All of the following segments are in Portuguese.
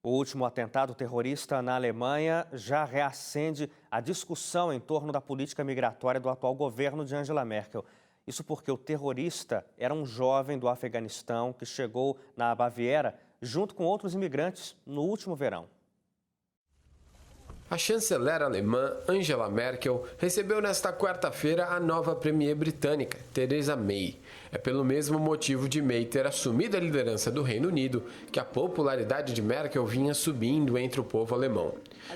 O último atentado terrorista na Alemanha já reacende a discussão em torno da política migratória do atual governo de Angela Merkel. Isso porque o terrorista era um jovem do Afeganistão que chegou na Baviera junto com outros imigrantes no último verão. A chanceler alemã Angela Merkel recebeu nesta quarta-feira a nova premier britânica, Theresa May. É pelo mesmo motivo de May ter assumido a liderança do Reino Unido que a popularidade de Merkel vinha subindo entre o povo alemão.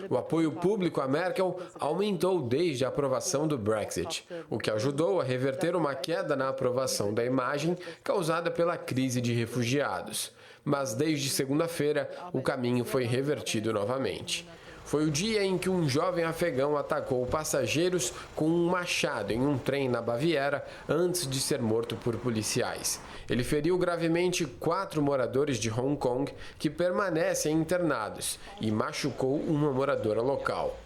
O apoio público a Merkel aumentou desde a aprovação do Brexit, o que ajudou a reverter uma queda na aprovação da imagem causada pela crise de refugiados. Mas desde segunda-feira, o caminho foi revertido novamente. Foi o dia em que um jovem afegão atacou passageiros com um machado em um trem na Baviera antes de ser morto por policiais. Ele feriu gravemente 4 moradores de Hong Kong que permanecem internados e machucou uma moradora local.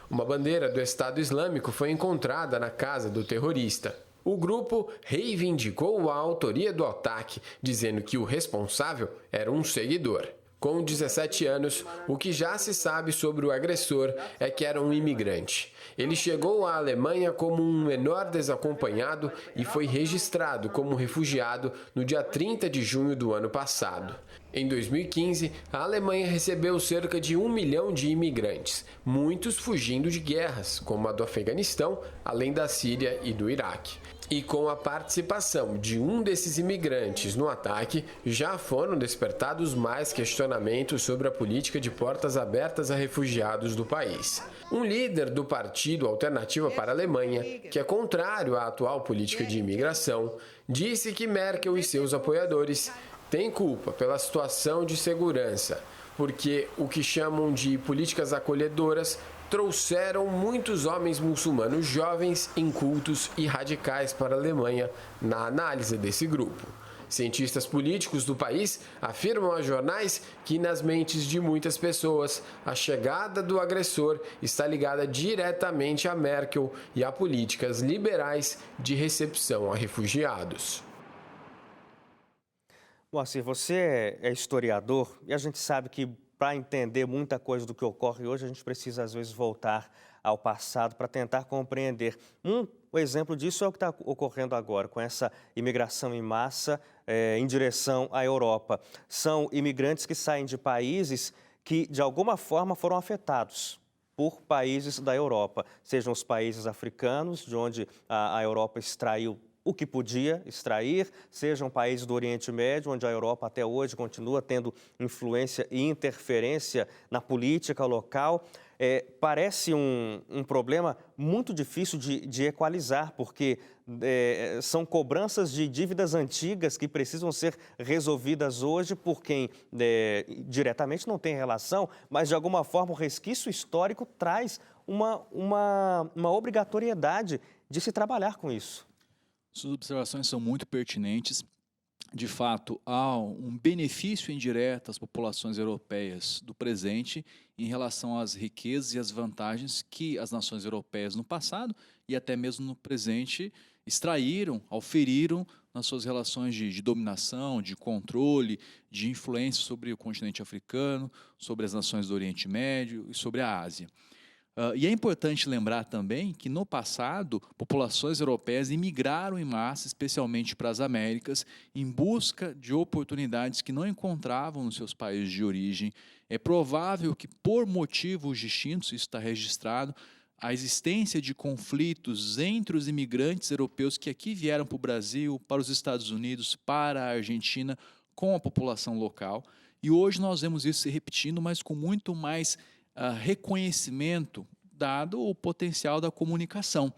Uma bandeira do Estado Islâmico foi encontrada na casa do terrorista. O grupo reivindicou a autoria do ataque, dizendo que o responsável era um seguidor. Com 17 anos, o que já se sabe sobre o agressor é que era um imigrante. Ele chegou à Alemanha como um menor desacompanhado e foi registrado como refugiado no dia 30 de junho do ano passado. Em 2015, a Alemanha recebeu cerca de 1 milhão de imigrantes, muitos fugindo de guerras, como a do Afeganistão, além da Síria e do Iraque. E com a participação de um desses imigrantes no ataque, já foram despertados mais questionamentos sobre a política de portas abertas a refugiados do país. Um líder do Partido Alternativa para a Alemanha, que é contrário à atual política de imigração, disse que Merkel e seus apoiadores têm culpa pela situação de segurança, porque o que chamam de políticas acolhedoras trouxeram muitos homens muçulmanos jovens, incultos e radicais para a Alemanha, na análise desse grupo. Cientistas políticos do país afirmam a jornais que, nas mentes de muitas pessoas, a chegada do agressor está ligada diretamente a Merkel e a políticas liberais de recepção a refugiados. Moacir, você é historiador e a gente sabe que para entender muita coisa do que ocorre hoje, a gente precisa às vezes voltar ao passado para tentar compreender. O exemplo disso é o que está ocorrendo agora, com essa imigração em massa em direção à Europa. São imigrantes que saem de países que, de alguma forma, foram afetados por países da Europa, sejam os países africanos, de onde a Europa extraiu o que podia extrair, sejam países do Oriente Médio, onde a Europa até hoje continua tendo influência e interferência na política local. Parece um problema muito difícil de equalizar, porque são cobranças de dívidas antigas que precisam ser resolvidas hoje por quem diretamente não tem relação, mas de alguma forma o resquício histórico traz uma obrigatoriedade de se trabalhar com isso. Suas observações são muito pertinentes. De fato, há um benefício indireto às populações europeias do presente em relação às riquezas e às vantagens que as nações europeias no passado e até mesmo no presente extraíram, auferiram nas suas relações de dominação, de controle, de influência sobre o continente africano, sobre as nações do Oriente Médio e sobre a Ásia. E é importante lembrar também que, no passado, populações europeias imigraram em massa, especialmente para as Américas, em busca de oportunidades que não encontravam nos seus países de origem. É provável que, por motivos distintos, isso está registrado, a existência de conflitos entre os imigrantes europeus que aqui vieram para o Brasil, para os Estados Unidos, para a Argentina, com a população local. E hoje nós vemos isso se repetindo, mas com muito mais reconhecimento, dado o potencial da comunicação.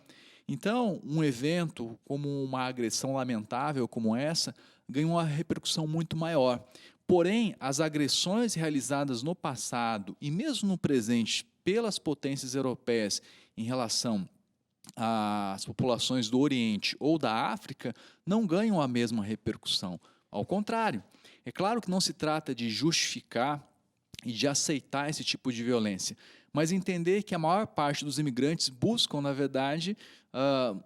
Então, um evento como uma agressão lamentável como essa ganha uma repercussão muito maior. Porém, as agressões realizadas no passado e mesmo no presente pelas potências europeias em relação às populações do Oriente ou da África não ganham a mesma repercussão. Ao contrário, é claro que não se trata de justificar e de aceitar esse tipo de violência, mas entender que a maior parte dos imigrantes buscam, na verdade,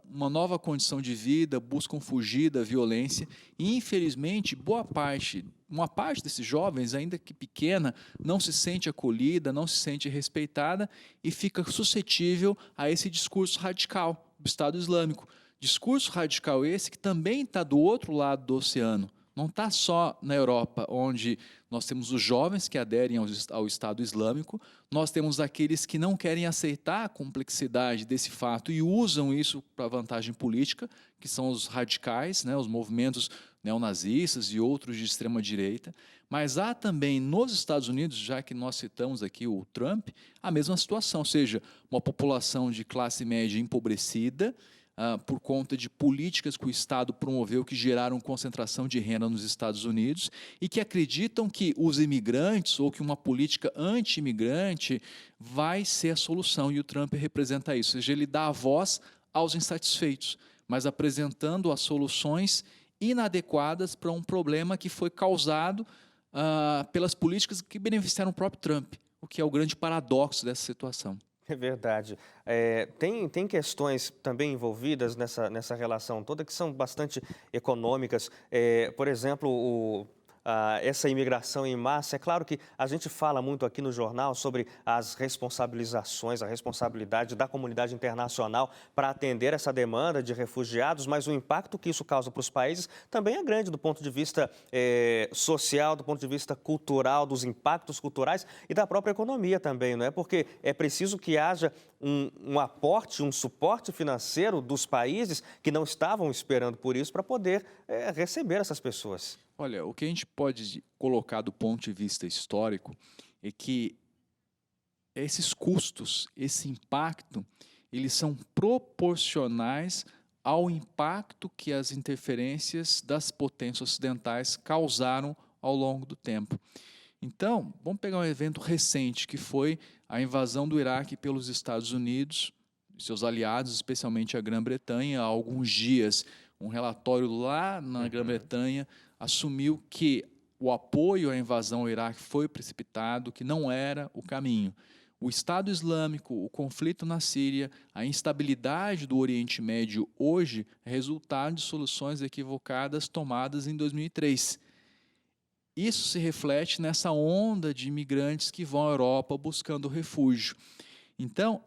uma nova condição de vida, buscam fugir da violência e, infelizmente, boa parte uma parte desses jovens, ainda que pequena, não se sente acolhida, não se sente respeitada e fica suscetível a esse discurso radical do Estado Islâmico. Discurso radical esse que também está do outro lado do oceano. Não está só na Europa, onde nós temos os jovens que aderem ao Estado Islâmico, nós temos aqueles que não querem aceitar a complexidade desse fato e usam isso para vantagem política, que são os radicais, né, os movimentos neonazistas e outros de extrema-direita. Mas há também nos Estados Unidos, já que nós citamos aqui o Trump, a mesma situação, ou seja, uma população de classe média empobrecida, por conta de políticas que o Estado promoveu que geraram concentração de renda nos Estados Unidos e que acreditam que os imigrantes ou que uma política anti-imigrante vai ser a solução, e o Trump representa isso, ou seja, ele dá a voz aos insatisfeitos, mas apresentando as soluções inadequadas para um problema que foi causado pelas políticas que beneficiaram o próprio Trump, o que é o grande paradoxo dessa situação. É verdade. Tem questões também envolvidas nessa relação toda que são bastante econômicas. Por exemplo, essa imigração em massa. É claro que a gente fala muito aqui no jornal sobre as responsabilizações, a responsabilidade da comunidade internacional para atender essa demanda de refugiados, mas o impacto que isso causa para os países também é grande do ponto de vista social, do ponto de vista cultural, dos impactos culturais e da própria economia também, não é? Porque é preciso que haja um aporte, um suporte financeiro dos países que não estavam esperando por isso para poder receber essas pessoas. Olha, o que a gente pode colocar do ponto de vista histórico é que esses custos, esse impacto, eles são proporcionais ao impacto que as interferências das potências ocidentais causaram ao longo do tempo. Então, vamos pegar um evento recente, que foi a invasão do Iraque pelos Estados Unidos, seus aliados, especialmente a Grã-Bretanha. Há alguns dias, um relatório lá na Grã-Bretanha assumiu que o apoio à invasão ao Iraque foi precipitado, que não era o caminho. O Estado Islâmico, o conflito na Síria, a instabilidade do Oriente Médio hoje é resultado de soluções equivocadas tomadas em 2003. Isso se reflete nessa onda de imigrantes que vão à Europa buscando refúgio. Então,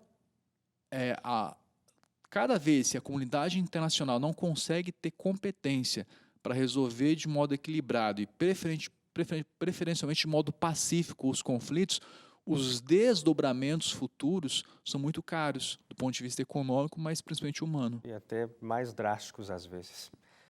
cada vez que a comunidade internacional não consegue ter competência para resolver de modo equilibrado e preferencialmente de modo pacífico os conflitos, os desdobramentos futuros são muito caros, do ponto de vista econômico, mas principalmente humano. E até mais drásticos às vezes.